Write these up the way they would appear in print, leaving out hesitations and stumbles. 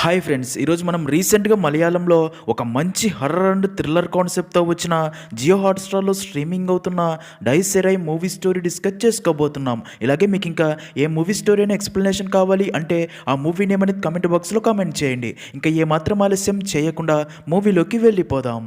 Hi friends, ఈరోజు మనం రీసెంట్గా మలయాళంలో ఒక మంచి హర్రర్ అండ్ థ్రిల్లర్ కాన్సెప్ట్తో వచ్చిన జియో హాట్స్టార్లో స్ట్రీమింగ్ అవుతున్న డైసెరై మూవీ స్టోరీ డిస్కస్ చేసుకోబోతున్నాం. ఇలాగే మీకు ఇంకా ఏ మూవీ స్టోరీ అని ఎక్స్ప్లెనేషన్ కావాలి అంటే ఆ మూవీ నేమ్ అనేది కమెంట్ బాక్స్లో కామెంట్ చేయండి. ఇంకా ఏమాత్రం ఆలస్యం చేయకుండా మూవీలోకి వెళ్ళిపోదాం.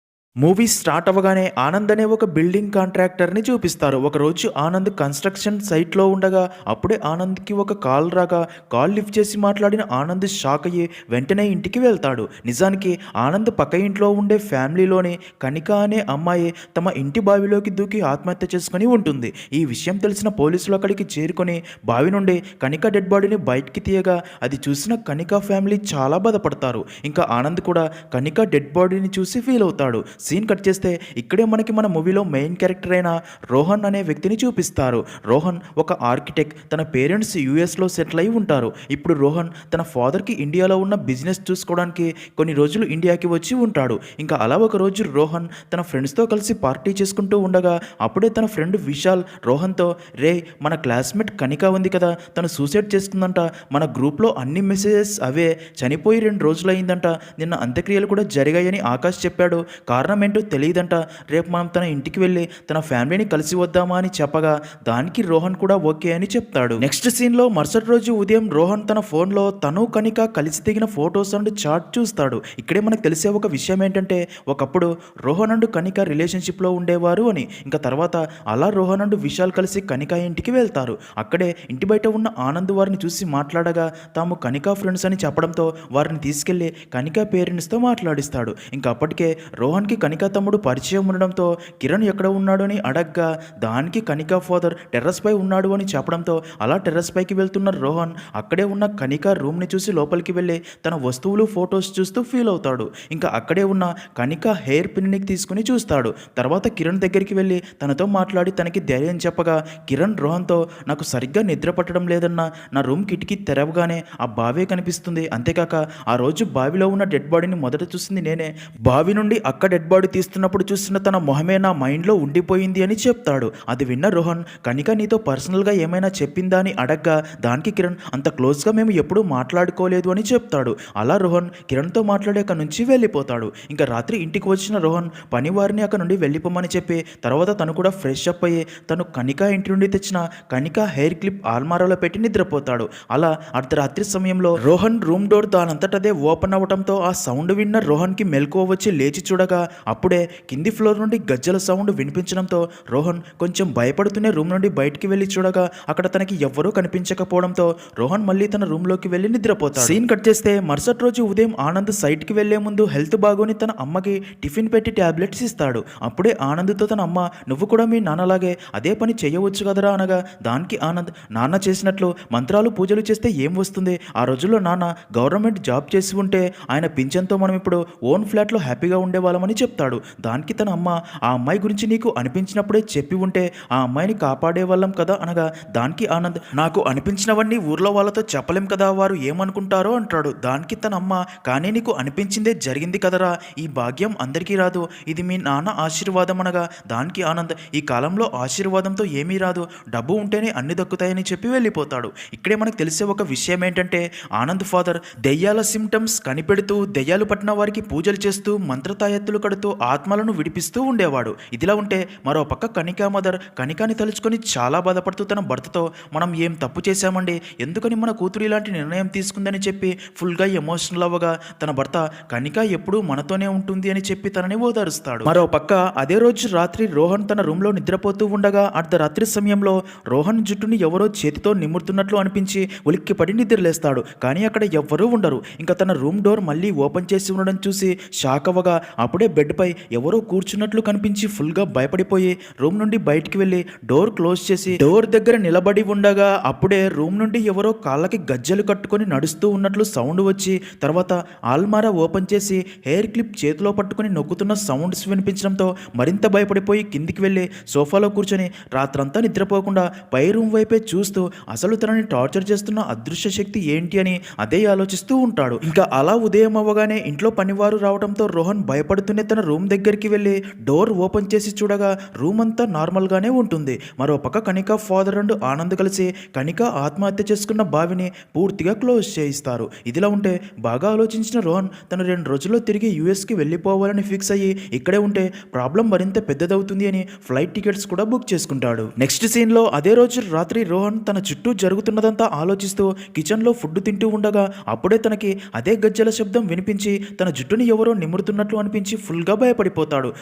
మూవీ స్టార్ట్ అవ్వగానే ఆనంద్ అనే ఒక బిల్డింగ్ కాంట్రాక్టర్ని చూపిస్తారు. ఒకరోజు ఆనంద్ కన్స్ట్రక్షన్ సైట్లో ఉండగా అప్పుడే ఆనంద్కి ఒక కాల్ రాగా కాల్ లిఫ్ట్ చేసి మాట్లాడిన ఆనంద్ షాక్ అయ్యి వెంటనే ఇంటికి వెళ్తాడు. నిజానికి ఆనంద్ పక్క ఇంట్లో ఉండే ఫ్యామిలీలోని కనిక అనే అమ్మాయి తమ ఇంటి బావిలోకి దూకి ఆత్మహత్య చేసుకుని ఉంటుంది. ఈ విషయం తెలిసిన పోలీసులు అక్కడికి చేరుకొని బావి నుండి కనిక డెడ్ బాడీని బయటికి తీయగా అది చూసిన కనిక ఫ్యామిలీ చాలా బాధపడతారు. ఇంకా ఆనంద్ కూడా కనిక డెడ్ బాడీని చూసి ఫీల్ అవుతాడు. సీన్ కట్ చేస్తే ఇక్కడే మనకి మన మూవీలో మెయిన్ క్యారెక్టర్ అయిన రోహన్ అనే వ్యక్తిని చూపిస్తారు. రోహన్ ఒక ఆర్కిటెక్ట్. తన పేరెంట్స్ యూఎస్లో సెటిల్ అయి ఉంటారు. ఇప్పుడు రోహన్ తన ఫాదర్కి ఇండియాలో ఉన్న బిజినెస్ చూసుకోవడానికి కొన్ని రోజులు ఇండియాకి వచ్చి ఉంటాడు. ఇంకా అలా ఒక రోజు రోహన్ తన ఫ్రెండ్స్తో కలిసి పార్టీ చేసుకుంటూ ఉండగా అప్పుడే తన ఫ్రెండ్ విశాల్ రోహన్తో, రే మన క్లాస్మేట్ కనిక ఉంది కదా, తను సూసైడ్ చేసుకుందంట, మన గ్రూప్లో అన్ని మెసేజెస్ అవే, చనిపోయి 2 రోజులు అయిందంట, నిన్న అంత్యక్రియలు కూడా జరిగాయని ఆకాష్ చెప్పాడు, కారణం ఏంటో తెలియదంట, రేపు మనం తన ఇంటికి వెళ్ళి తన ఫ్యామిలీని కలిసి వద్దామా అని చెప్పగా దానికి రోహన్ కూడా ఓకే అని చెప్తాడు. నెక్స్ట్ సీన్లో మరుసటి రోజు ఉదయం రోహన్ తన ఫోన్లో తను కనిక కలిసి దిగిన ఫొటోస్ అండ్ చాట్ చూస్తాడు. ఇక్కడే మనకు తెలిసే ఒక విషయం ఏంటంటే ఒకప్పుడు రోహన్ అండ్ కనిక రిలేషన్షిప్లో ఉండేవారు అని. ఇంకా తర్వాత అలా రోహన్ అండ్ విశాల్ కలిసి కనిక ఇంటికి వెళ్తారు. అక్కడే ఇంటి బయట ఉన్న ఆనంద్ వారిని చూసి మాట్లాడగా తాము కనిక ఫ్రెండ్స్ అని చెప్పడంతో వారిని తీసుకెళ్లి కనిక పేరెంట్స్తో మాట్లాడిస్తాడు. ఇంకా అప్పటికే రోహన్కి కనిక తమ్ముడు పరిచయం ఉండడంతో కిరణ్ ఎక్కడ ఉన్నాడు అని అడగ్గా దానికి కనిక ఫాదర్ టెర్రస్ పై ఉన్నాడు అని చెప్పడంతో అలా టెర్రస్ పైకి వెళ్తున్న రోహన్ అక్కడే ఉన్న కనిక రూమ్ని చూసి లోపలికి వెళ్ళి తన వస్తువులు ఫొటోస్ చూస్తూ ఫీల్ అవుతాడు. ఇంకా అక్కడే ఉన్న కనిక హెయిర్ పిన్ని తీసుకుని చూస్తాడు. తర్వాత కిరణ్ దగ్గరికి వెళ్ళి తనతో మాట్లాడి తనకి ధైర్యం చెప్పగా కిరణ్ రోహన్తో, నాకు సరిగ్గా నిద్ర పట్టడం లేదన్నా, నా రూమ్ కిటికీ తెరవగానే ఆ బావే కనిపిస్తుంది, అంతేకాక ఆ రోజు బావిలో ఉన్న డెడ్ బాడీని మొదట చూసింది నేనే, బావి నుండి అక్క డెడ్ బాడీ తీస్తున్నప్పుడు చూసిన తన మొహమే నా మైండ్లో ఉండిపోయింది అని చెప్తాడు. అది విన్న రోహన్, కనిక నీతో పర్సనల్గా ఏమైనా చెప్పిందా అని అడగ్గా దానికి కిరణ్, అంత క్లోజ్గా మేము ఎప్పుడూ మాట్లాడుకోలేదు అని చెప్తాడు. అలా రోహన్ కిరణ్తో మాట్లాడి అక్కడి నుంచి వెళ్ళిపోతాడు. ఇంకా రాత్రి ఇంటికి వచ్చిన రోహన్ పనివారిని అక్కడ నుండి వెళ్ళిపోమని చెప్పి తర్వాత తను కూడా ఫ్రెష్ అప్ అయ్యి తను కనిక ఇంటి నుండి తెచ్చిన కనిక హెయిర్ క్లిప్ ఆల్మారాలో పెట్టి నిద్రపోతాడు. అలా అర్ధరాత్రి సమయంలో రోహన్ రూమ్ డోర్ దానంతటదే ఓపెన్ అవ్వడంతో ఆ సౌండ్ విన్న రోహన్కి మెలకువ వచ్చి లేచి చూడగా అప్పుడే కింది ఫ్లోర్ నుండి గజ్జల సౌండ్ వినిపించడంతో రోహన్ కొంచెం భయపడుతూనే రూమ్ నుండి బయటికి వెళ్ళి చూడగా అక్కడ తనకి ఎవ్వరూ కనిపించకపోవడంతో రోహన్ మళ్ళీ తన రూమ్లోకి వెళ్ళి నిద్రపోతాడు. సీన్ కట్ చేస్తే మరుసటి రోజు ఉదయం ఆనంద్ సైట్కి వెళ్లే ముందు హెల్త్ బాగోని తన అమ్మకి టిఫిన్ పెట్టి టాబ్లెట్స్ ఇస్తాడు. అప్పుడే ఆనంద్తో తన అమ్మ, నువ్వు కూడా మీ నాన్నలాగే అదే పని చేయవచ్చు కదరా అనగా దానికి ఆనంద్, నాన్న చేసినట్లు మంత్రాలు పూజలు చేస్తే ఏం వస్తుంది, ఆ రోజుల్లో నాన్న గవర్నమెంట్ జాబ్ చేసి ఉంటే ఆయన పింఛన్తో మనం ఇప్పుడు ఓన్ ఫ్లాట్లో హ్యాపీగా ఉండేవాళ్ళమని చెప్తాడు. దానికి తన అమ్మ, ఆ అమ్మాయి గురించి నీకు అనిపించినప్పుడే చెప్పి ఉంటే ఆ అమ్మాయిని కాపాడే వాళ్ళం కదా అనగా దానికి ఆనంద్, నాకు అనిపించినవన్నీ ఊర్లో వాళ్ళతో చెప్పలేం కదా, వారు ఏమనుకుంటారో అంటాడు. దానికి తన అమ్మ, కానీ నీకు అనిపించిందే జరిగింది కదరా, ఈ భాగ్యం అందరికీ రాదు, ఇది మీ నాన్న ఆశీర్వాదం అనగా దానికి ఆనంద్, ఈ కాలంలో ఆశీర్వాదంతో ఏమీ రాదు, డబ్బు ఉంటేనే అన్ని దక్కుతాయని చెప్పి వెళ్ళిపోతాడు. ఇక్కడే మనకు తెలిసే ఒక విషయం ఏంటంటే ఆనంద్ ఫాదర్ దెయ్యాల సిమ్టమ్స్ కనిపెడుతూ దెయ్యాలు పట్టిన వారికి పూజలు చేస్తూ మంత్రతాయత్తులు కడుతూ ఆత్మలను విడిపిస్తూ ఉండేవాడు. ఇదిలా ఉంటే మరో పక్క కనికా మదర్ కనికాని తలుచుకొని చాలా బాధపడుతూ తన భర్తతో, మనం ఏం తప్పు చేశామండి, ఎందుకని మన కూతురు ఇలాంటి నిర్ణయం తీసుకుందని చెప్పి ఫుల్గా ఎమోషనల్ అవ్వగా తన భర్త కనిక ఎప్పుడూ మనతోనే ఉంటుంది అని చెప్పి తనని ఓదారుస్తాడు. మరో పక్క అదే రోజు రాత్రి రోహన్ తన రూమ్లో నిద్రపోతూ ఉండగా అర్ధరాత్రి సమయంలో రోహన్ జుట్టుని ఎవరో చేతితో నిమురుతున్నట్లు అనిపించి ఉలిక్కిపడి నిద్రలేస్తాడు. కానీ అక్కడ ఎవ్వరూ ఉండరు. ఇంకా తన రూమ్ డోర్ మళ్ళీ ఓపెన్ చేసి ఉండడం చూసి షాక్ అవ్వగా అప్పుడే బెడ్పై ఎవరో కూర్చున్నట్లు కనిపించి ఫుల్గా భయపడిపోయి రూమ్ నుండి బయటికి వెళ్ళి డోర్ క్లోజ్ చేసి డోర్ దగ్గర నిలబడి ఉండగా అప్పుడే రూమ్ నుండి ఎవరో కాళ్ళకి గజ్జలు కట్టుకొని నడుస్తూ ఉన్నట్లు సౌండ్ వచ్చి తర్వాత ఆల్మారా ఓపెన్ చేసి హెయిర్ క్లిప్ చేతిలో పట్టుకుని నొక్కుతున్న సౌండ్స్ వినిపించడంతో మరింత భయపడిపోయి కిందికి వెళ్ళి సోఫాలో కూర్చొని రాత్రంతా నిద్రపోకుండా పై రూమ్ వైపే చూస్తూ అసలు తనని టార్చర్ చేస్తున్న అదృశ్య శక్తి ఏంటి అని అదే ఆలోచిస్తూ ఉంటాడు. ఇంకా అలా ఉదయం అవ్వగానే ఇంట్లో పనివారు రావడంతో రోహన్ భయపడుతూనే తన తన రూమ్ దగ్గరికి వెళ్ళి డోర్ ఓపెన్ చేసి చూడగా రూమ్ అంతా నార్మల్గానే ఉంటుంది. మరోపక్క కనిక ఫాదర్ అండ్ ఆనంద్ కలిసి కనిక ఆత్మహత్య చేసుకున్న బావిని పూర్తిగా క్లోజ్ చేయిస్తారు. ఇదిలా ఉంటే బాగా ఆలోచించిన రోహన్ తను 2 రోజుల్లో తిరిగి యూఎస్కి వెళ్ళిపోవాలని ఫిక్స్ అయ్యి ఇక్కడే ఉంటే ప్రాబ్లం మరింత పెద్దదవుతుంది అని ఫ్లైట్ టికెట్స్ కూడా బుక్ చేసుకుంటాడు. నెక్స్ట్ సీన్లో అదే రోజు రాత్రి రోహన్ తన చుట్టూ జరుగుతున్నదంతా ఆలోచిస్తూ కిచెన్లో ఫుడ్ తింటూ ఉండగా అప్పుడే తనకి అదే గజ్జల శబ్దం వినిపించి తన జుట్టుని ఎవరో నిమురుతున్నట్లు అనిపించి ఫుల్గా భయపడిపోతాడు.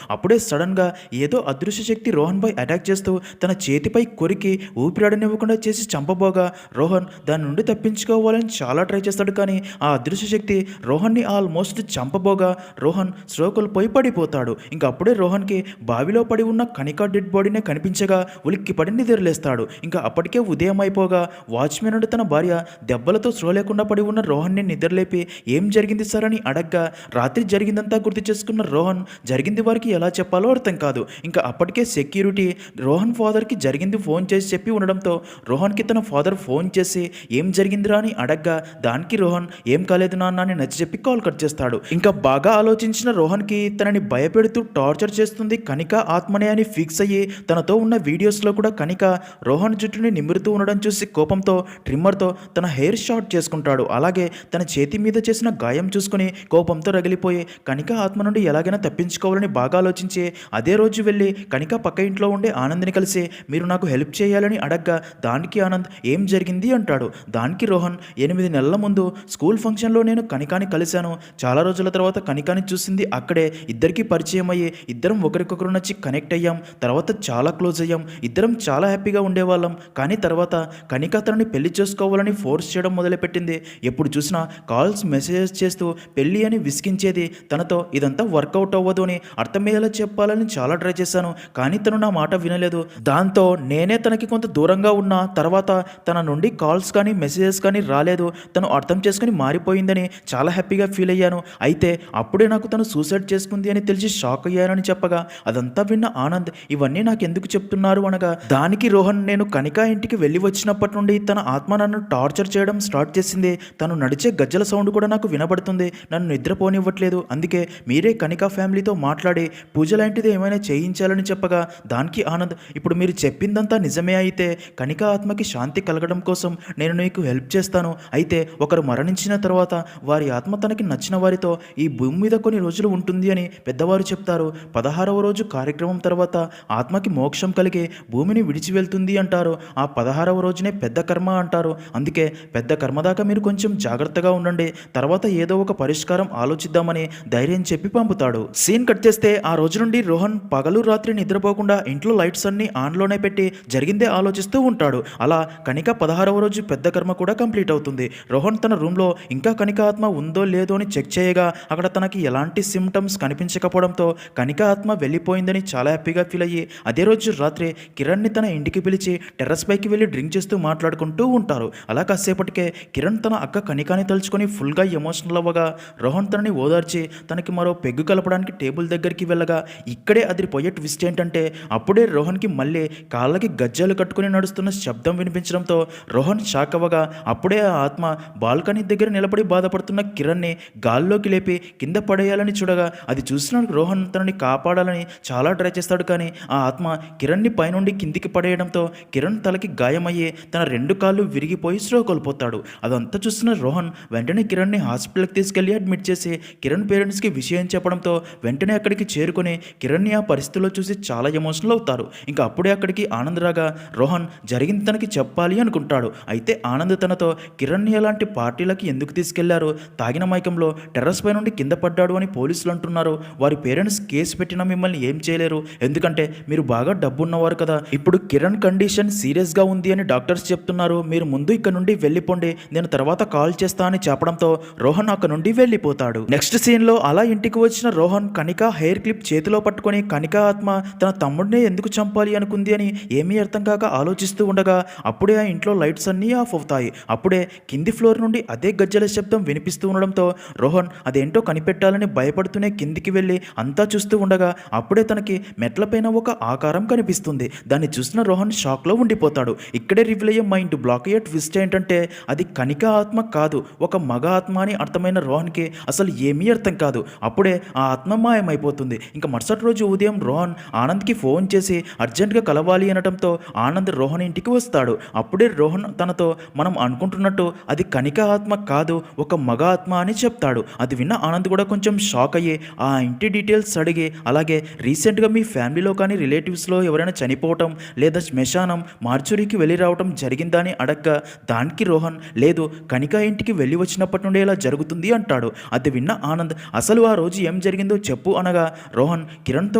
అప్పుడే సడన్గా ఏదో అదృశ్య శక్తి రోహన్ పై అటాక్ చేస్తూ తన చేతిపై కొరికి ఊపిరాడనివ్వకుండా చేసి చంపబోగా రోహన్ దాని నుండి తప్పించుకోవాలని చాలా ట్రై చేస్తాడు. కానీ ఆ అదృశ్య శక్తి రోహన్ని ఆల్మోస్ట్ చంపబోగా రోహన్ స్ట్రోకులపై పడిపోతాడు. ఇంకా అప్పుడే రోహన్కి బావిలో పడి ఉన్న కనికా డెడ్ బాడీనే కనిపించగా ఉలిక్కి పడి నిద్రలేస్తాడు. ఇంకా అప్పటికే ఉదయం అయిపోగా వాచ్మెన్ తన భార్య దెబ్బలతో స్లో లేకుండా పడి ఉన్న రోహన్ని నిద్రలేపి ఏం జరిగింది సార్ అని అడగ్గా రాత్రి జరిగిందంతా గుర్తు చేసుకున్న రోహన్ జరిగింది వారికి ఎలా చెప్పాలో అర్థం కాదు. ఇంకా అప్పటికే సెక్యూరిటీ రోహన్ ఫాదర్కి జరిగింది ఫోన్ చేసి చెప్పి ఉండడంతో రోహన్కి తన ఫాదర్ ఫోన్ చేసి ఏం జరిగిందిరా అని అడగ్గా దానికి రోహన్ ఏం కాలేదు నాన్న అని నచ్చి చెప్పి కాల్ కట్ చేస్తాడు. ఇంకా బాగా ఆలోచించిన రోహన్కి తనని భయపెడుతూ టార్చర్ చేస్తుంది కనిక ఆత్మనే అని ఫిక్స్ అయ్యి తనతో ఉన్న వీడియోస్లో కూడా కనిక రోహన్ జుట్టుని నిమురుతూ ఉండడం చూసి కోపంతో ట్రిమ్మర్తో తన హెయిర్ షార్ట్ చేసుకుంటాడు. అలాగే తన చేతి మీద చేసిన గాయం చూసుకుని కోపంతో రగిలిపోయి కనిక ఆత్మ నుండి ఎలాగైనా తప్పించుకోవాలని బాగా ఆలోచించి అదే రోజు వెళ్ళి కనిక పక్క ఇంట్లో ఉండే ఆనంద్ని కలిసి మీరు నాకు హెల్ప్ చేయాలని అడగ్గా దానికి ఆనంద్ ఏం జరిగింది అంటాడు. దానికి రోహన్ 8 నెలల ముందు స్కూల్ ఫంక్షన్లో నేను కనికాని కలిశాను. చాలా రోజుల తర్వాత కనికాని చూసింది అక్కడే. ఇద్దరికి పరిచయం అయ్యి ఇద్దరం ఒకరికొకరు నచ్చి కనెక్ట్ అయ్యాం. తర్వాత చాలా క్లోజ్ అయ్యాం. ఇద్దరం చాలా హ్యాపీగా ఉండేవాళ్ళం. కానీ తర్వాత కనిక తనని పెళ్లి చేసుకోవాలని ఫోర్స్ చేయడం మొదలుపెట్టింది. ఎప్పుడు చూసినా కాల్స్ మెసేజెస్ చేస్తూ పెళ్లి అని విసిగించేది. తనతో ఇదంతా వర్కౌట్ అవ్వదు అని అర్థమయ్యేలా చెప్పాలని చాలా ట్రై చేశాను. కానీ తను నా మాట వినలేదు. దాంతో నేనే తనకి కొంత దూరంగా ఉన్నా. తర్వాత తన నుండి కాల్స్ కానీ మెసేజెస్ కానీ రాలేదు. తను అర్థం చేసుకుని మారిపోయిందని చాలా హ్యాపీగా ఫీల్ అయ్యాను. అయితే అప్పుడే నాకు తను సూసైడ్ చేసుకుంది అని తెలిసి షాక్ అయ్యానని చెప్పగా అదంతా విన్న ఆనంద్ ఇవన్నీ నాకు ఎందుకు చెప్తున్నారు అనగా దానికి రోహన్ నేను కనికా ఇంటికి వెళ్ళి వచ్చినప్పటి నుండి తన ఆత్మ నన్ను టార్చర్ చేయడం స్టార్ట్ చేసింది. తను నడిచే గజ్జల సౌండ్ కూడా నాకు వినబడుతుంది. నన్ను నిద్రపోనివ్వట్లేదు. అందుకే మీరే కనికా ఫ్యామిలీతో మాట్లాడి పూజ లాంటిది ఏమైనా చేయించాలని చెప్పగా దానికి ఆనంద్ ఇప్పుడు మీరు చెప్పిందంతా నిజమే. అయితే కనికా ఆత్మకి శాంతి కలగడం కోసం నేను నీకు హెల్ప్ చేస్తాను. అయితే ఒకరు మరణించిన తర్వాత వారి ఆత్మ తనకి నచ్చిన వారితో ఈ భూమి మీద కొన్ని రోజులు ఉంటుంది అని పెద్దవారు చెప్తారు. 16వ రోజు కార్యక్రమం తర్వాత ఆత్మకి మోక్షం కలిగి భూమిని విడిచి వెళ్తుంది అంటారు. ఆ 16వ రోజునే పెద్ద కర్మ అంటారు. అందుకే పెద్ద కర్మ దాకా మీరు కొంచెం జాగ్రత్తగా ఉండండి. తర్వాత ఏదో ఒక పరిష్కారం ఆలోచిద్దామని ధైర్యం చెప్పి పంపుతాడు. సీన్ కట్ చేస్తే ఆ రోజు నుండి రోహన్ పగలు రాత్రి నిద్రపోకుండా ఇంట్లో లైట్స్ అన్ని ఆన్లోనే పెట్టి జరిగిందే ఆలోచిస్తూ ఉంటాడు. అలా కనిక 16వ రోజు పెద్ద కర్మ కూడా కంప్లీట్ అవుతుంది. రోహన్ తన రూమ్లో ఇంకా కనిక ఆత్మ ఉందో లేదో అని చెక్ చేయగా అక్కడ తనకి ఎలాంటి సిమ్టమ్స్ కనిపించకపోవడంతో కనిక ఆత్మ వెళ్ళిపోయిందని చాలా హ్యాపీగా ఫీల్ అయ్యి అదే రోజు రాత్రి కిరణ్ని తన ఇంటికి పిలిచి టెర్రస్ పైకి వెళ్ళి డ్రింక్ చేస్తూ మాట్లాడుకుంటూ ఉంటారు. అలా కాసేపటికే కిరణ్ తన అక్క కనికాని తలుచుకొని ఫుల్గా ఎమోషనల్ అవ్వగా రోహన్ తనని ఓదార్చి తనకి మరో పెగ్గు కలపడానికి టేబుల్ దగ్గరికి వెళ్ళగా ఇక్కడే అదిరిపోయే ట్విస్ట్ ఏంటంటే అప్పుడే రోహన్కి మళ్ళీ కాళ్ళకి గజ్జలు కట్టుకుని నడుస్తున్న శబ్దం వినిపించడంతో రోహన్ షాక్ అవ్వగా అప్పుడే ఆ ఆత్మ బాల్కనీ దగ్గర నిలబడి బాధపడుతున్న కిరణ్ని గాల్లోకి లేపి కింద పడేయాలని చూడగా అది చూసిన రోహన్ తనని కాపాడాలని చాలా ట్రై చేస్తాడు. కానీ ఆ ఆత్మ కిరణ్ని పైనుండి కిందికి పడేయడంతో కిరణ్ తలకి గాయమయ్యి తన 2 కాళ్ళు విరిగిపోయి స్లో కోల్పోతాడు. అదంతా చూస్తున్న రోహన్ వెంటనే కిరణ్ని హాస్పిటల్కి తీసుకెళ్లి అడ్మిట్ చేసి కిరణ్ పేరెంట్స్కి విషయం చెప్పడంతో వెంటనే అక్కడికి చేరుకొని కిరణ్ని ఆ పరిస్థితిలో చూసి చాలా ఎమోషనల్ అవుతారు. ఇంకా అప్పుడే అక్కడికి ఆనంద్ రాగా రోహన్ జరిగింది తనకి చెప్పాలి అనుకుంటాడు. అయితే ఆనంద్ తనతో కిరణ్ని ఎలాంటి పార్టీలకి ఎందుకు తీసుకెళ్లారు, తాగిన మైకంలో టెర్రస్ పై నుండి కింద పడ్డాడు అని పోలీసులు అంటున్నారు. వారి పేరెంట్స్ కేసు పెట్టినా మిమ్మల్ని ఏం చేయలేరు, ఎందుకంటే మీరు బాగా డబ్బున్నవారు కదా. ఇప్పుడు కిరణ్ కండిషన్ సీరియస్గా ఉంది అని డాక్టర్స్ చెప్తున్నారు. మీరు ముందు ఇక్కడ నుండి వెళ్ళిపోండి, నేను తర్వాత కాల్ చేస్తా అని చెప్పడంతో రోహన్ అక్కడ నుండి వెళ్ళిపోతాడు. నెక్స్ట్ సీన్లో అలా ఇంటికి వచ్చిన రోహన్ కనిక హెయిర్ క్లిప్ చేతిలో పట్టుకొని కనిక ఆత్మ తన తమ్ముడినే ఎందుకు చంపాలి అనుకుంది అని ఏమీ అర్థం కాక ఆలోచిస్తూ ఉండగా అప్పుడే ఆ ఇంట్లో లైట్స్ అన్నీ ఆఫ్ అవుతాయి. అప్పుడే కింది ఫ్లోర్ నుండి అదే గజ్జల శబ్దం వినిపిస్తూ ఉండడంతో రోహన్ అదేంటో కనిపెట్టాలని భయపడుతూనే కిందికి వెళ్ళి అంతా చూస్తూ ఉండగా అప్పుడే తనకి మెట్లపైన ఒక ఆకారం కనిపిస్తుంది. దాన్ని చూసిన రోహన్ షాక్లో ఉండిపోతాడు. ఇక్కడే రివీల్ అయ్యే మైండ్ బ్లాక్ అయ్యే ట్విస్ట్ ఏంటంటే అది కనిక ఆత్మ కాదు, ఒక మగ ఆత్మ అని అర్థమైన రోహన్కి అసలు ఏమీ అర్థం కాదు. అప్పుడే ఆ ఆత్మ ఆత్మ మాయమైపోతుంది. ఇంకా మరుసటి రోజు ఉదయం రోహన్ ఆనంద్కి ఫోన్ చేసి అర్జెంట్గా కలవాలి అనడంతో ఆనంద్ రోహన్ ఇంటికి వస్తాడు. అప్పుడే రోహన్ తనతో మనం అనుకుంటున్నట్టు అది కనిక ఆత్మ కాదు, ఒక మగ ఆత్మ అని చెప్తాడు. అది విన్న ఆనంద్ కూడా కొంచెం షాక్ అయ్యి ఆ ఇంటి డీటెయిల్స్ అడిగి, అలాగే రీసెంట్గా మీ ఫ్యామిలీలో కానీ రిలేటివ్స్లో ఎవరైనా చనిపోవటం లేదా శ్మశానం మార్చురీకి వెళ్ళి రావటం జరిగిందా అని అడగ్గా దానికి రోహన్ లేదు, కనిక ఇంటికి వెళ్ళి వచ్చినప్పటి నుండి ఇలా జరుగుతుంది అంటాడు. అది విన్న ఆనంద్ అసలు ఆ రోజు ఏం జరిగిందో చెప్పు అనగా రోహన్ కిరణ్తో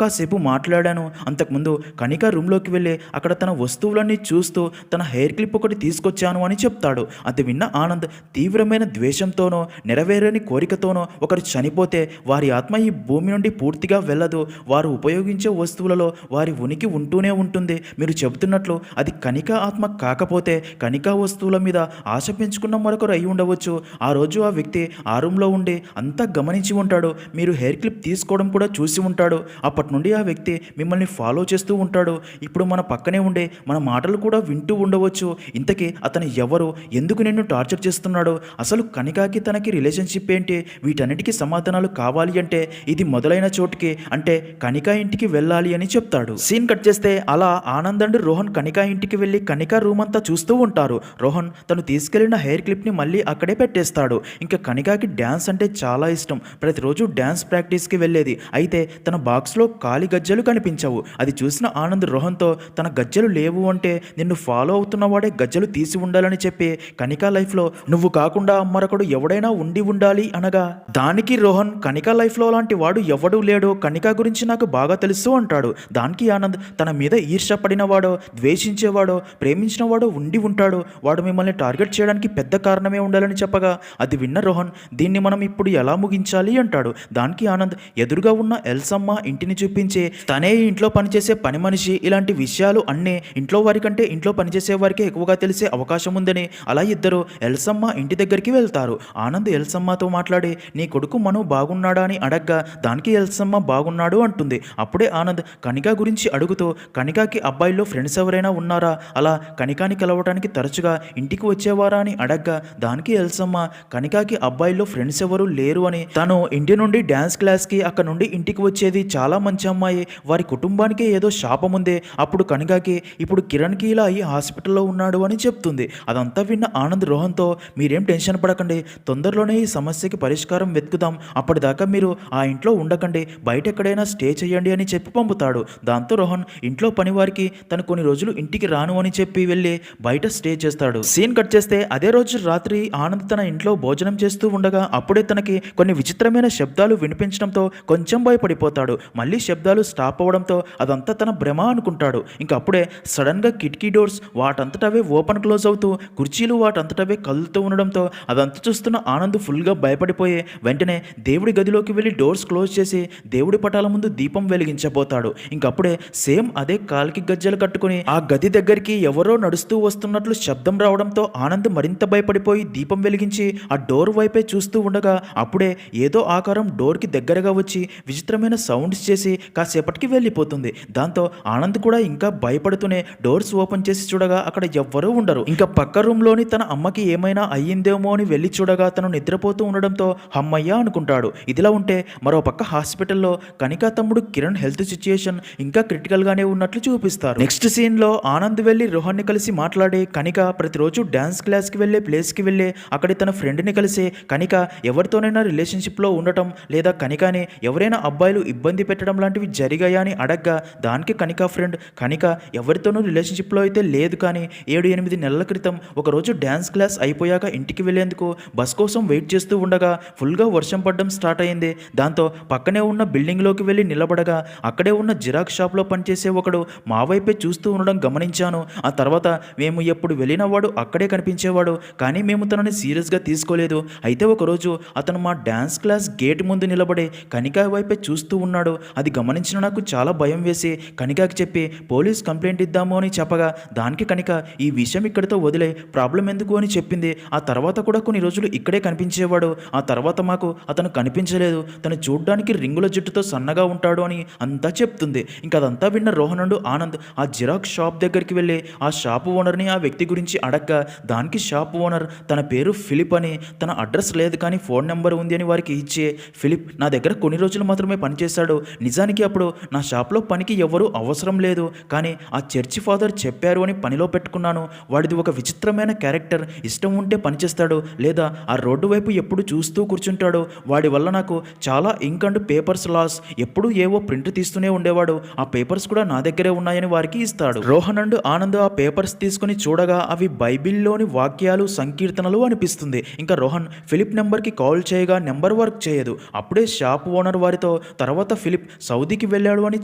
కాసేపు మాట్లాడాను, అంతకుముందు కనిక రూమ్లోకి వెళ్ళి అక్కడ తన వస్తువులన్నీ చూస్తూ తన హెయిర్ క్లిప్ ఒకటి తీసుకొచ్చాను అని చెప్తాడు. అది విన్న ఆనంద్ తీవ్రమైన ద్వేషంతోనో నెరవేరని కోరికతోనో ఒకరు చనిపోతే వారి ఆత్మ ఈ భూమి నుండి పూర్తిగా వెళ్ళదు, వారు ఉపయోగించే వస్తువులలో వారి ఉనికి ఉంటూనే ఉంటుంది. మీరు చెబుతున్నట్లు అది కనిక ఆత్మ కాకపోతే కనికా వస్తువుల మీద ఆశ పెంచుకున్న మరొకరు అయి ఉండవచ్చు. ఆ రోజు ఆ వ్యక్తి ఆ రూమ్లో ఉండి అంతా గమనించి ఉంటాడు, మీరు హెయిర్ క్లిప్ తీసుకోవడం కూడా చూసి ఉంటాడు. అప్పటి నుండి ఆ వ్యక్తి మిమ్మల్ని ఫాలో చేస్తూ ఉంటాడు. ఇప్పుడు మన పక్కనే ఉండే మన మాటలు కూడా వింటూ ఉండవచ్చు. ఇంతకీ అతను ఎవరు, ఎందుకు నిన్ను టార్చర్ చేస్తున్నాడు, అసలు కనికాకి తనకి రిలేషన్షిప్ ఏంటి, వీటన్నిటికీ సమాధానాలు కావాలి అంటే ఇది మొదలైన చోటుకి అంటే కనికా ఇంటికి వెళ్ళాలి అని చెప్తాడు. సీన్ కట్ చేస్తే అలా ఆనంద్ అండ్ రోహన్ కనికా ఇంటికి వెళ్ళి కనికా రూమ్ అంతా చూస్తూ ఉంటారు. రోహన్ తను తీసుకెళ్లిన హెయిర్ క్లిప్ని మళ్ళీ అక్కడే పెట్టేస్తాడు. ఇంకా కనికాకి డ్యాన్స్ అంటే చాలా ఇష్టం, ప్రతిరోజు డ్యాన్స్ ప్రాక్టీస్కి వెళ్ళేది. అయితే తన బాక్స్లో కాలి గజ్జలు కనిపించవు. అది చూసిన ఆనంద్ రోహన్తో తన గజ్జలు లేవు అంటే నిన్ను ఫాలో అవుతున్న వాడే గజ్జలు తీసి ఉండాలని చెప్పి కనికా లైఫ్లో నువ్వు కాకుండా మరొకడు ఎవడైనా ఉండి ఉండాలి అనగా దానికి రోహన్ కనికా లైఫ్లో లాంటి వాడు ఎవడూ లేడు, కనికా గురించి నాకు బాగా తెలుసు అంటాడు. దానికి ఆనంద్ తన మీద ఈర్ష్యపడినవాడో ద్వేషించేవాడో ప్రేమించినవాడో ఉండి ఉంటాడు, వాడు మిమ్మల్ని టార్గెట్ చేయడానికి పెద్ద కారణమే ఉండాలని చెప్పగా అది విన్న రోహన్ దీన్ని మనం ఇప్పుడు ఎలా ముగించాలి అంటాడు. దానికి ఆనంద్ ఎదురుగా ఉన్న ఎల్సమ్మ ఇంటిని చూపించి తనే ఇంట్లో పనిచేసే పని మనిషి, ఇలాంటి విషయాలు అన్నీ ఇంట్లో వారికంటే ఇంట్లో పనిచేసే వారికే ఎక్కువగా తెలిసే అవకాశం ఉందని అలా ఇద్దరు ఎల్సమ్మ ఇంటి దగ్గరికి వెళ్తారు. ఆనంద్ ఎల్సమ్మతో మాట్లాడి నీ కొడుకు మను బాగున్నాడా అని అడగ్గా దానికి ఎల్సమ్మ బాగున్నాడు అంటుంది. అప్పుడే ఆనంద్ కనికా గురించి అడుగుతూ కనికాకి అబ్బాయిల్లో ఫ్రెండ్స్ ఎవరైనా ఉన్నారా, అలా కనికాని కలవటానికి తరచుగా ఇంటికి వచ్చేవారా అని అడగ్గా దానికి ఎల్సమ్మ కనికాకి అబ్బాయిల్లో ఫ్రెండ్స్ ఎవరు లేరు అని, తను ఇంటి నుండి డ్యాన్స్ క్లాస్కి అక్కడ నుండి ఇంటికి వచ్చేది చాలా మంచి అమ్మాయి, వారి కుటుంబానికి ఏదో శాపం ఉంది, అప్పుడు కనికాకి ఇప్పుడు కిరణ్కి ఇలా అయ్యి హాస్పిటల్లో ఉన్నాడు అని చెప్తుంది. అదంతా విన్న ఆనంద్ రోహన్తో మీరేం టెన్షన్ పడకండి, తొందరలోనే ఈ సమస్యకి పరిష్కారం వెతుకుదాం, అప్పటిదాకా మీరు ఆ ఇంట్లో ఉండకండి, బయట ఎక్కడైనా స్టే చేయండి అని చెప్పి పంపుతాడు. దాంతో రోహన్ ఇంట్లో పనివారికి తను కొన్ని రోజులు ఇంటికి రాను అని చెప్పి వెళ్ళి బయట స్టే చేస్తాడు. సీన్ కట్ చేస్తే అదే రోజు రాత్రి ఆనంద్ తన ఇంట్లో భోజనం చేస్తూ ఉండగా అప్పుడే తనకి కొన్ని విచిత్రమైన శబ్దాలు వినిపించడంతో కొంచెం భయపడిపోతాడు. మళ్ళీ శబ్దాలు స్టాప్ అవ్వడంతో అదంతా తన భ్రమ అనుకుంటాడు. ఇంకా అప్పుడే సడన్గా కిటికీ డోర్స్ వాటంతటవే ఓపెన్ క్లోజ్ అవుతూ కుర్చీలు వాటంతటవే కదులుతూ ఉండడంతో అదంతా చూస్తున్న ఆనంద్ ఫుల్గా భయపడిపోయి వెంటనే దేవుడి గదిలోకి వెళ్ళి డోర్స్ క్లోజ్ చేసి దేవుడి పటాల ముందు దీపం వెలిగించబోతాడు. ఇంకప్పుడే సేమ్ అదే కాలికి గజ్జలు కట్టుకుని ఆ గది దగ్గరికి ఎవరో నడుస్తూ వస్తున్నట్లు శబ్దం రావడంతో ఆనంద్ మరింత భయపడిపోయి దీపం వెలిగించి ఆ డోర్ వైపే చూస్తూ ఉండగా అప్పుడే ఏదో ఆకారం డోర్కి దగ్గరగా వచ్చి విచిత్రమైన సౌండ్స్ చేసి కాసేపటికి వెళ్ళిపోతుంది. దాంతో ఆనంద్ కూడా ఇంకా భయపడుతూనే డోర్స్ ఓపెన్ చేసి చూడగా అక్కడ ఎవ్వరూ ఉండరు. ఇంకా పక్క రూమ్లోని తన అమ్మకి ఏమైనా అయ్యిందేమో అని వెళ్ళి చూడగా తను నిద్రపోతూ ఉండడంతో అమ్మయ్య అనుకుంటాడు. ఇదిలా ఉంటే మరో పక్క హాస్పిటల్లో కనికా తమ్ముడు కిరణ్ హెల్త్ సిచ్యుయేషన్ ఇంకా క్రిటికల్గానే ఉన్నట్లు చూపిస్తారు. నెక్స్ట్ సీన్లో ఆనంద్ వెళ్ళి రోహన్ని కలిసి మాట్లాడి కనిక ప్రతిరోజు డ్యాన్స్ క్లాస్కి వెళ్ళే ప్లేస్కి వెళ్ళి అక్కడి తన ఫ్రెండ్ని కలిసి కనిక ఎవరితోనైనా రిలేషన్షిప్లో ఉండటం లేదా కనికాని ఎవరైనా అబ్బాయిలు ఇబ్బంది పెట్టడం లాంటివి జరిగాయా అని అడగ్గా దానికి కనిక ఫ్రెండ్ కనిక ఎవరితోనూ రిలేషన్షిప్లో అయితే లేదు, కానీ 7-8 నెలల క్రితం ఒకరోజు డ్యాన్స్ క్లాస్ అయిపోయాక ఇంటికి వెళ్లేందుకు బస్ కోసం వెయిట్ చేస్తూ ఉండగా ఫుల్గా వర్షం పడడం స్టార్ట్ అయింది. దాంతో పక్కనే ఉన్న బిల్డింగ్లోకి వెళ్ళి నిలబడగా అక్కడే ఉన్న జిరాక్స్ షాప్లో పనిచేసే ఒకడు మా వైపే చూస్తూ ఉండడం గమనించాను. ఆ తర్వాత మేము ఎప్పుడు వెళ్ళిన వాడు అక్కడే కనిపించేవాడు, కానీ మేము తనని సీరియస్గా తీసుకోలేదు. అయితే ఒకరోజు అతను మా డ్యాన్స్ క్లాస్ గేట్ ముందు నిలబడి కనికా వైపే చూస్తూ ఉన్నాడు. అది గమనించిన నాకు చాలా భయం వేసి కనికాకి చెప్పి పోలీస్ కంప్లైంట్ ఇద్దాము అని చెప్పగా దానికి కనిక ఈ విషయం ఇక్కడితో వదిలే, ప్రాబ్లం ఎందుకు అని చెప్పింది. ఆ తర్వాత కూడా కొన్ని రోజులు ఇక్కడే కనిపించేవాడు. ఆ తర్వాత మాకు అతను కనిపించలేదు, తను చూడ్డానికి రింగుల జుట్టుతో సన్నగా ఉంటాడు అని అంతా చెప్తుంది. ఇంకా అదంతా విన్న రోహనుడు ఆనంద్ ఆ జిరాక్స్ షాప్ దగ్గరికి వెళ్ళి ఆ షాప్ ఓనర్ని ఆ వ్యక్తి గురించి అడగ్గా దానికి షాప్ ఓనర్ తన పేరు ఫిలిప్ అని, తన అడ్రస్ లేదు కానీ ఫోన్ నెంబర్ ఉంది అని వారికి ఇచ్చి ఫిలిప్ నా దగ్గర దగ్గర కొన్ని రోజులు మాత్రమే పనిచేశాడు. నిజానికి అప్పుడు నా షాప్లో పనికి ఎవరూ అవసరం లేదు, కానీ ఆ చర్చి ఫాదర్ చెప్పారు అని పనిలో పెట్టుకున్నాను. వాడిది ఒక విచిత్రమైన క్యారెక్టర్. ఇష్టం ఉంటే పనిచేస్తాడు, లేదా ఆ రోడ్డు వైపు ఎప్పుడు చూస్తూ కూర్చుంటాడు. వాడి వల్ల నాకు చాలా ఇంక్ అండ్ పేపర్స్ లాస్. ఎప్పుడూ ఏవో ప్రింట్ తీస్తూనే ఉండేవాడు. ఆ పేపర్స్ కూడా నా దగ్గరే ఉన్నాయని వారికి ఇస్తాడు. రోహన్ అండ్ ఆనంద్ ఆ పేపర్స్ తీసుకుని చూడగా అవి బైబిల్లోని వాక్యాలు, సంకీర్తనలు అనిపిస్తుంది. ఇంకా రోహన్ ఫిలిప్ నెంబర్కి కాల్ చేయగా నెంబర్ వర్క్ చేయదు. అప్పుడే షాప్ ఓనర్ వారితో, తర్వాత ఫిలిప్ సౌదీకి వెళ్ళాడు అని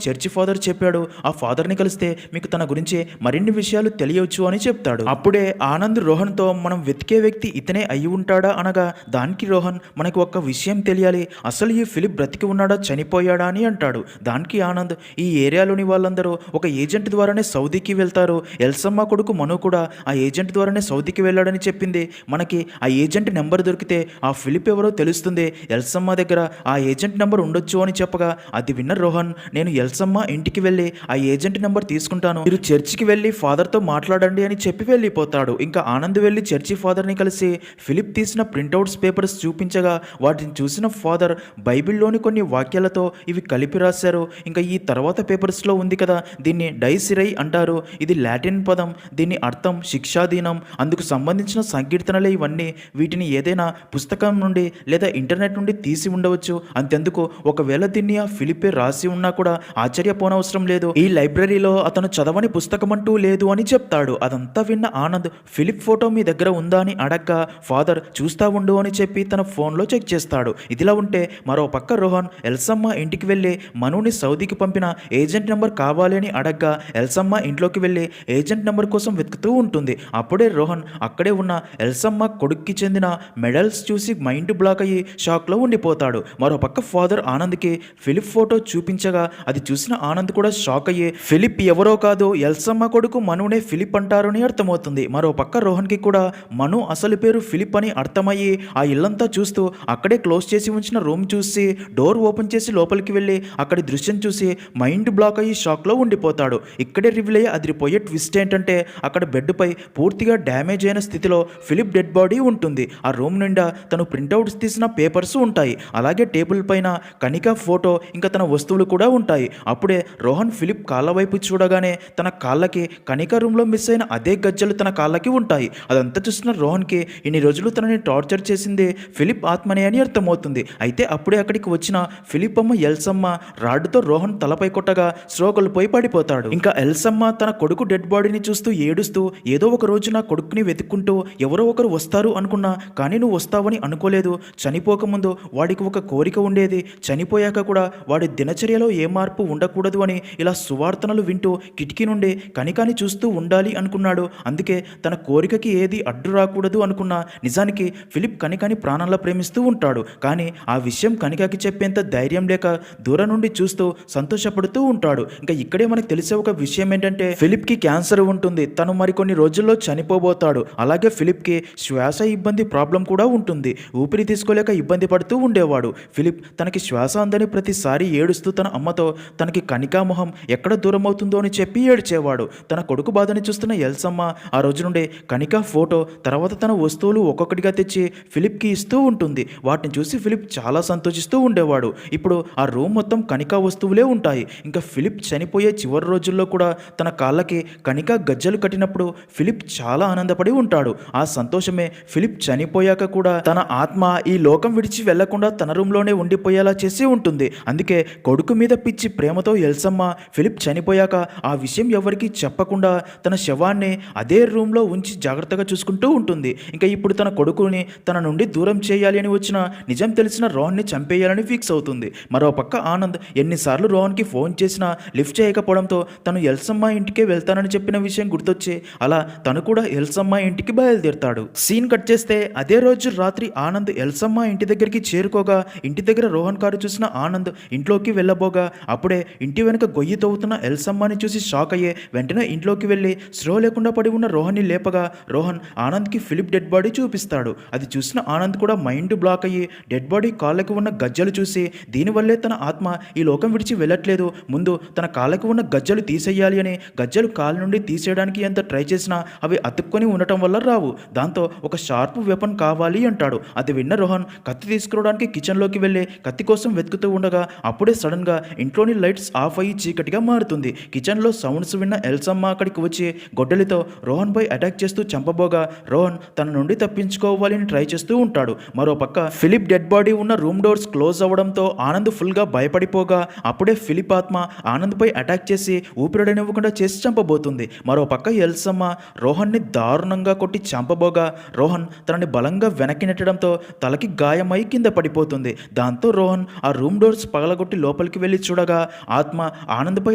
చర్చి ఫాదర్ చెప్పాడు. ఆ ఫాదర్ని కలిస్తే మీకు తన గురించి మరిన్ని విషయాలు తెలియవచ్చు అని చెప్తాడు. అప్పుడే ఆనంద్ రోహన్తో మనం వెతికే వ్యక్తి ఇతనే అయి ఉంటాడా అనగా, దానికి రోహన్ మనకు ఒక్క విషయం తెలియాలి, అసలు ఈ ఫిలిప్ బ్రతికి ఉన్నాడా చనిపోయాడా అని అంటాడు. దానికి ఆనంద్, ఈ ఏరియాలోని వాళ్ళందరూ ఒక ఏజెంట్ ద్వారానే సౌదీకి వెళ్తారు. ఎల్సమ్మ కొడుకు మను కూడా ఆ ఏజెంట్ ద్వారానే సౌదీకి వెళ్ళాడని చెప్పింది. మనకి ఆ ఏజెంట్ నెంబర్ దొరికితే ఆ ఫిలిప్ ఎవరో తెలుస్తుంది. ఎల్సమ్మ దగ్గర ఆ ఏజెంట్ నెంబర్ ఉండొచ్చు అని చెప్పగా, అది విన్న రోహన్, నేను ఎల్సమ్మ ఇంటికి వెళ్ళి ఆ ఏజెంట్ నెంబర్ తీసుకుంటాను, మీరు చర్చికి వెళ్ళి ఫాదర్తో మాట్లాడండి అని చెప్పి వెళ్ళిపోతాడు. ఇంకా ఆనంద్ వెళ్ళి చర్చి ఫాదర్ని కలిసి ఫిలిప్ తీసిన ప్రింట్అవుట్స్ పేపర్స్ చూపించగా, వాటిని చూసిన ఫాదర్ బైబిల్లోని కొన్ని వాక్యాలతో ఇవి కలిపి రాశారు. ఇంకా ఈ తర్వాత పేపర్స్లో ఉంది కదా, దీన్ని డైసిరై అంటారు. ఇది లాటిన్ పదం. దీని అర్థం శిక్షాధీనం. అందుకు సంబంధించిన సంకీర్తనలే ఇవన్నీ. వీటిని ఏదైనా పుస్తకం నుండి లేదా ఇంటర్నెట్ నుండి తీసి ఉండవచ్చు. అంతెందుకు, ఒకవేళ దీన్ని ఆ ఫిలిపే రాసి ఉన్నా కూడా ఆశ్చర్యపోనవసరం లేదు. ఈ లైబ్రరీలో అతను చదవని పుస్తకం అంటూ లేదు అని చెప్తాడు. అదంతా విన్న ఆనంద్, ఫిలిప్ ఫోటో మీ దగ్గర ఉందా అని అడగ్గా, ఫాదర్ చూస్తా ఉండు అని చెప్పి తన ఫోన్లో చెక్ చేస్తాడు. ఇదిలా ఉంటే మరో పక్క రోహన్ ఎల్సమ్మ ఇంటికి వెళ్ళి మనుని సౌదీకి పంపిన ఏజెంట్ నెంబర్ కావాలి అని అడగ్గా, ఎల్సమ్మ ఇంట్లోకి వెళ్ళి ఏజెంట్ నెంబర్ కోసం వెతుకుతూ ఉంటుంది. అప్పుడే రోహన్ అక్కడే ఉన్న ఎల్సమ్మ కొడుక్కి చెందిన మెడల్స్ చూసి మైండ్ బ్లాక్ అయ్యి షాక్లో ఉండిపోతాడు. మరో పక్క ఫాదర్ ఆనంద్కి ఫిలిప్ ఫోటో చూపించగా, అది చూసిన ఆనంద్ కూడా షాక్ అయ్యి, ఫిలిప్ ఎవరో కాదు, ఎల్సమ్మ కొడుకు మనునే ఫిలిప్ అంటారు అని అర్థమవుతుంది. మరో పక్క రోహన్కి కూడా మను అసలు పేరు ఫిలిప్ అని అర్థమయ్యి ఆ ఇల్లంతా చూస్తూ అక్కడే క్లోజ్ చేసి ఉంచిన రూమ్ చూసి డోర్ ఓపెన్ చేసి లోపలికి వెళ్ళి అక్కడి దృశ్యం చూసి మైండ్ బ్లాక్ అయ్యి షాక్లో ఉండిపోతాడు. ఇక్కడే రివీల్ అయ్యి అదిరిపోయే ట్విస్ట్ ఏంటంటే, అక్కడ బెడ్పై పూర్తిగా డ్యామేజ్ అయిన స్థితిలో ఫిలిప్ డెడ్ బాడీ ఉంటుంది. ఆ రూమ్ నిండా తను ప్రింట్అవుట్స్ తీసిన పేపర్స్ ఉంటాయి. అలాగే టేబుల్ పైన కనిక ఫోటో, ఇంకా తన వస్తువులు కూడా ఉంటాయి. అప్పుడే రోహన్ ఫిలిప్ కాళ్ళ వైపు చూడగానే తన కాళ్ళకి కనిక రూమ్లో మిస్ అయిన అదే గజ్జలు తన కాళ్ళకి ఉంటాయి. అదంతా చూసిన రోహన్కి ఇన్ని రోజులు తనని టార్చర్ చేసింది ఫిలిప్ ఆత్మనే అని అర్థమవుతుంది. అయితే అప్పుడే అక్కడికి వచ్చిన ఫిలిప్ అమ్మ ఎల్సమ్మ రాడ్డుతో రోహన్ తలపై కొట్టగా స్ట్రోకులపోయి పడిపోతాడు. ఇంకా ఎల్సమ్మ తన కొడుకు డెడ్ బాడీని చూస్తూ ఏడుస్తూ, ఏదో ఒక రోజు నా కొడుకుని వెతుక్కుంటూ ఎవరో ఒకరు వస్తారు అనుకున్నా, కానీ నువ్వు వస్తావని అనుకోలేదు. చనిపోకముందు వాడికి ఒక కోరిక ఉండేది, చనిపోయాక కూడా వాడి దినచర్యలో ఏ మార్పు ఉండకూడదు అని ఇలా సువార్తనలు వింటూ కిటికీ నుండి కనికాని చూస్తూ ఉండాలి అనుకున్నాడు. అందుకే తన కోరికకి ఏది అడ్డు రాకూడదు అనుకున్నా. నిజానికి ఫిలిప్ కనికాని ప్రాణంలా ప్రేమిస్తూ ఉంటాడు, కానీ ఆ విషయం కనికాకి చెప్పేంత ధైర్యం లేక దూరం నుండి చూస్తూ సంతోషపడుతూ ఉంటాడు. ఇంకా ఇక్కడే మనకు తెలిసే ఒక విషయం ఏంటంటే, ఫిలిప్కి క్యాన్సర్ ఉంటుంది. తను మరికొన్ని రోజుల్లో చనిపోబోతాడు. అలాగే ఫిలిప్కి శ్వాస ఇబ్బంది ప్రాబ్లం కూడా ఉంటుంది. ఊపిరి తీసుకోలేక ఇబ్బంది పడుతూ ఉండేవాడు. ఫిలిప్ తనకి శ్వాస అందని ప్రతిసారి ఏడుస్తూ తన అమ్మతో తనకి కనికా మొహం ఎక్కడ దూరం అవుతుందో అని చెప్పి ఏడ్చేవాడు. తన కొడుకు బాధని చూస్తున్న ఎల్సమ్మ ఆ రోజు నుండే కనికా ఫోటో, తర్వాత తన వస్తువులు ఒక్కొక్కటిగా తెచ్చి ఫిలిప్కి ఇస్తూ ఉంటుంది. వాటిని చూసి ఫిలిప్ చాలా సంతోషిస్తూ ఉండేవాడు. ఇప్పుడు ఆ రూమ్ మొత్తం కనికా వస్తువులే ఉంటాయి. ఇంకా ఫిలిప్ చనిపోయే చివరి రోజుల్లో కూడా తన కాళ్ళకి కనికా గజ్జలు కట్టినప్పుడు ఫిలిప్ చాలా ఆనందపడి ఉంటాడు. ఆ సంతోషమే ఫిలిప్ చనిపోయాక కూడా తన ఆత్మ ఈ లోకం విడిచి వెళ్లకుండా తన రూమ్లోనే ఉండిపోయేలా చేసి ఉంటుంది. అందుకే కొడుకు మీద పిచ్చి ప్రేమతో ఎల్సమ్మ ఫిలిప్ చనిపోయాక ఆ విషయం ఎవరికీ చెప్పకుండా తన శవాన్ని అదే రూమ్లో ఉంచి జాగ్రత్తగా చూసుకుంటూ ఉంటుంది. ఇంకా ఇప్పుడు తన కొడుకుని తన నుండి దూరం చేయాలి అని వచ్చిన నిజం తెలిసిన రోహన్ని చంపేయాలని ఫిక్స్ అవుతుంది. మరో పక్క ఆనంద్ ఎన్నిసార్లు రోహన్కి ఫోన్ చేసినా లిఫ్ట్ చేయకపోవడంతో తను ఎల్సమ్మ ఇంటికే వెళ్తానని చెప్పిన విషయం గుర్తొచ్చి అలా తను కూడా ఎల్సమ్మ ఇంటికి బయలుదేరుతాడు. సీన్ కట్ చేస్తే అదే రోజు రాత్రి ఆనంద్ ఎల్సమ్మ ఇంటి దగ్గరికి చేరుకోగా, ఇంటి దగ్గర రోహన్ కారు చూసిన ఆనంద్ ఇంట్లోకి వెళ్ళబోగా, అప్పుడే ఇంటి వెనుక గొయ్యి తవ్వుతున్న ఎల్సమ్మని చూసి షాక్ అయ్యే వెంటనే ఇంట్లోకి వెళ్ళి స్లో లేకుండా పడి ఉన్న రోహన్ని లేపగా, రోహన్ ఆనంద్కి ఫిలిప్ డెడ్ బాడీ చూపిస్తాడు. అది చూసిన ఆనంద్ కూడా మైండ్ బ్లాక్ అయ్యి డెడ్ బాడీ కాళ్ళకి ఉన్న గజ్జలు చూసి, దీనివల్లే తన ఆత్మ ఈ లోకం విడిచి వెళ్ళట్లేదు, ముందు తన కాళ్ళకి ఉన్న గజ్జలు తీసేయాలి అని గజ్జలు కాళ్ళ నుండి తీసేయడానికి ఎంత ట్రై చేసినా అవి అతుక్కొని ఉండటం వల్ల రావు. దాంతో ఒక షార్ప్ వెపన్ కావాలి అంటాడు. అది విన్న రోహన్ కత్తి తీసుకురావడానికి కిచెన్లోకి వెళ్ళి కత్తి కోసం వెతుకుతూ ఉండగా అప్పుడే సడన్గా ఇంట్లోని లైట్స్ ఆఫ్ అయ్యి చీకటిగా మారుతుంది. కిచెన్లో సౌండ్స్ విన్న ఎల్సమ్మ అక్కడికి వచ్చి గొడ్డలితో రోహన్ పై అటాక్ చేస్తూ చంపబోగా రోహన్ తన నుండి తప్పించుకోవాలని ట్రై చేస్తూ ఉంటాడు. మరోపక్క ఫిలిప్ డెడ్ బాడీ ఉన్న రూమ్ డోర్స్ క్లోజ్ అవ్వడంతో ఆనంద్ ఫుల్గా భయపడిపోగా అప్పుడే ఫిలిప్ ఆత్మ ఆనంద్ పై అటాక్ చేసి ఊపిరిడనివ్వకుండా చేసి చంపబోతుంది. మరోపక్క ఎల్సమ్మ రోహన్ని దారుణంగా కొట్టి చంపబోగా రోహన్ తనని బలంగా వెనక్కి నెట్టడంతో తలకి గాయమై కింద పడిపోతుంది. దాంతో రోహన్ ఆ రూమ్ డోర్స్ పగలగొట్టి లోపలికి వెళ్ళి చూడగా ఆత్మ ఆనంద్పై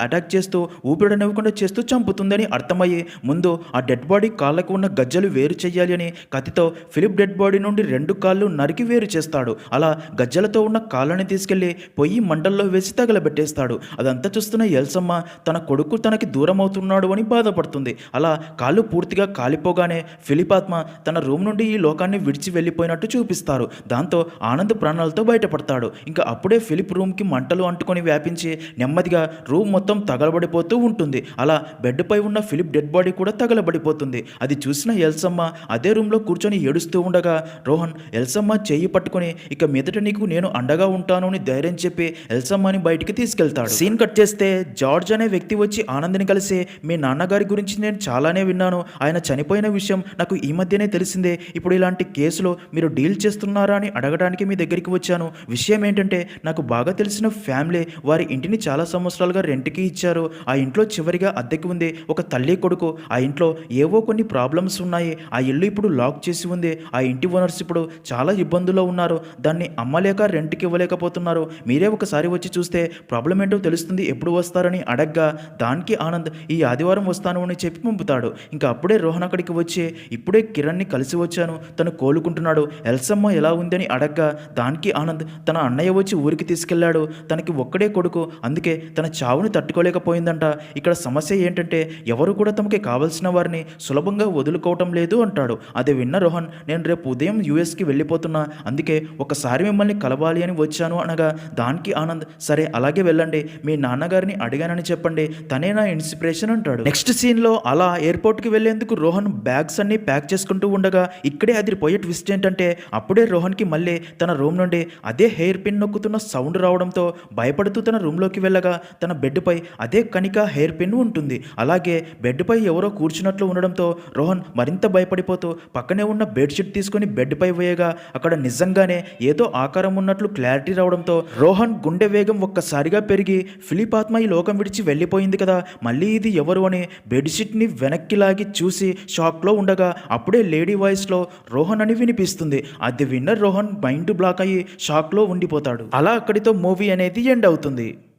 అటాక్ చేస్తూ ఊపిరిడనివ్వకుండా చేస్తూ చంపుతుందని అర్థమయ్యి ముందు ఆ డెడ్ బాడీ కాళ్ళకు ఉన్న గజ్జలు వేరు చేయాలి అని కత్తితో ఫిలిప్ డెడ్ బాడీ నుండి 2 కాళ్ళు నరికి వేరు చేస్తాడు. అలా గజ్జలతో ఉన్న కాళ్ళని తీసుకెళ్లి పొయ్యి మంటల్లో వేసి తగలబెట్టేస్తాడు. అదంతా చూస్తున్న ఎల్సమ్మ తన కొడుకు తనకి దూరం అవుతున్నాడు అని బాధపడుతుంది. అలా కాళ్ళు పూర్తిగా కాలిపోగానే ఫిలిప్ ఆత్మ తన రూమ్ నుండి ఈ లోకాన్ని విడిచి వెళ్ళిపోయినట్టు చూపిస్తారు. దాంతో ఆనంద్ ప్రాణాలతో బయటపడతాడు. ఇంకా అప్పుడే ఫిలిప్ రూమ్కి మంటలు అంటుకొని వ్యాపించి నెమ్మదిగా రూమ్ మొత్తం తగలబడిపోతూ ఉంటుంది. అలా బెడ్పై ఉన్న ఫిలిప్ డెడ్ బాడీ కూడా తగలబడిపోతుంది. అది చూసిన ఎల్సమ్మ అదే రూమ్లో కూర్చొని ఏడుస్తూ ఉండగా రోహన్ ఎల్సమ్మ చెయ్యి పట్టుకొని ఇక మీదట నీకు నేను అండగా ఉంటాను అని ధైర్యం చెప్పి ఎల్సమ్మని బయటికి తీసుకెళ్తాడు. సీన్ కట్ చేస్తే జార్జ్ అనే వ్యక్తి వచ్చి ఆనంద్ని కలిసి మీ నాన్నగారి గురించి నేను చాలానే విన్నాను. ఆయన చనిపోయిన విషయం నాకు ఈ మధ్యనే తెలిసిందే. ఇప్పుడు ఇలాంటి కేసులో మీరు డీల్ చేస్తున్నారా అని అడగడానికి మీ దగ్గరికి వచ్చాను. విషయం ఏంటంటే నాకు బాగా తెలిసిన ఫ్యామిలీ వారి ఇంటిని చాలా సంవత్సరాలుగా రెంట్కి ఇచ్చారు. ఆ ఇంట్లో చివరిగా అద్దెకి ఉంది ఒక తల్లి కొడుకు. ఆ ఇంట్లో ఏవో కొన్ని ప్రాబ్లమ్స్ ఉన్నాయి. ఆ ఇల్లు ఇప్పుడు లాక్ చేసి ఉంది. ఆ ఇంటి ఓనర్స్ ఇప్పుడు చాలా ఇబ్బందుల్లో ఉన్నారు. దాన్ని అమ్మలేక రెంట్కి ఇవ్వలేకపోతున్నారు. మీరే ఒకసారి వచ్చి చూస్తే ప్రాబ్లం ఏంటో తెలుస్తుంది, ఎప్పుడు వస్తారని అడగ్గా దానికి ఆనంద్ ఈ ఆదివారం వస్తాను అని చెప్పి పంపుతాడు. ఇంకా అప్పుడే రోహన్ అక్కడికి వచ్చి ఇప్పుడే కిరణ్ని కలిసి వచ్చాను, తను కోలుకుంటున్నాడు, ఎల్సమ్మ ఎలా ఉందని అడగ్గా దానికి ఆనంద్ తన అన్నయ్య వచ్చి ఊరికి తీసుకెళ్లాడు, తనకి ఒక్కడే కొడుకు, అందుకే తన చావుని తట్టుకోలేకపోయిందంట. ఇక్కడ సమస్య ఏంటంటే ఎవరు కూడా తమకి కావలసిన వారిని సులభంగా వదులుకోవటం లేదు అంటాడు. అది విన్న రోహన్ నేను రేపు ఉదయం యూఎస్కి వెళ్ళిపోతున్నా, అందుకే ఒకసారి మిమ్మల్ని కలవాలి అని వచ్చాను అనగా దానికి ఆనంద్ సరే అలాగే వెళ్ళండి, మీ నాన్నగారిని అడిగానని చెప్పండి, తనే నా ఇన్స్పిరేషన్ అంటాడు. నెక్స్ట్ సీన్లో అలా ఎయిర్పోర్ట్కి వెళ్లేందుకు రోహన్ బ్యాగ్స్ అన్ని ప్యాక్ చేసుకుంటూ ఉండగా ఇక్కడే అదిరిపోయే ట్విస్ట్ ఏంటంటే అప్పుడే రోహన్కి మళ్ళీ తన రూమ్ నుండి అదే హెయిర్ పిన్ నొక్కుతున్న సౌండ్ రావడంతో భయపడుతూ తన రూమ్లోకి వెళ్ళగా తన బెడ్పై అదే కనిక హెయిర్ పిన్ ఉంటుంది. అలాగే బెడ్పై ఎవరో కూర్చున్నట్లు ఉండడంతో రోహన్ మరింత భయపడిపోతూ పక్కనే ఉన్న బెడ్షీట్ తీసుకుని బెడ్పై వేయగా అక్కడ నిజంగానే ఏదో ఆకారం ఉన్నట్లు క్లారిటీ రావడంతో రోహన్ గుండె వేగం ఒక్కసారిగా పెరిగి ఫిలిప్ ఆత్మ ఈ లోకం విడిచి వెళ్ళిపోయింది కదా, మళ్ళీ ఇది ఎవరు అని బెడ్షీట్ని వెనక్కి లాగి చూసి షాక్లో ఉండగా అప్పుడే లేడీ వాయిస్లో రోహన్ అని వినిపిస్తుంది. అది విన్న రోహన్ మైండ్ బ్లాక్ అయ్యి షాక్లో ఉండిపోతాడు. అలా అక్కడితో మూవీ అనేది ఎండ్ అవుతుంది.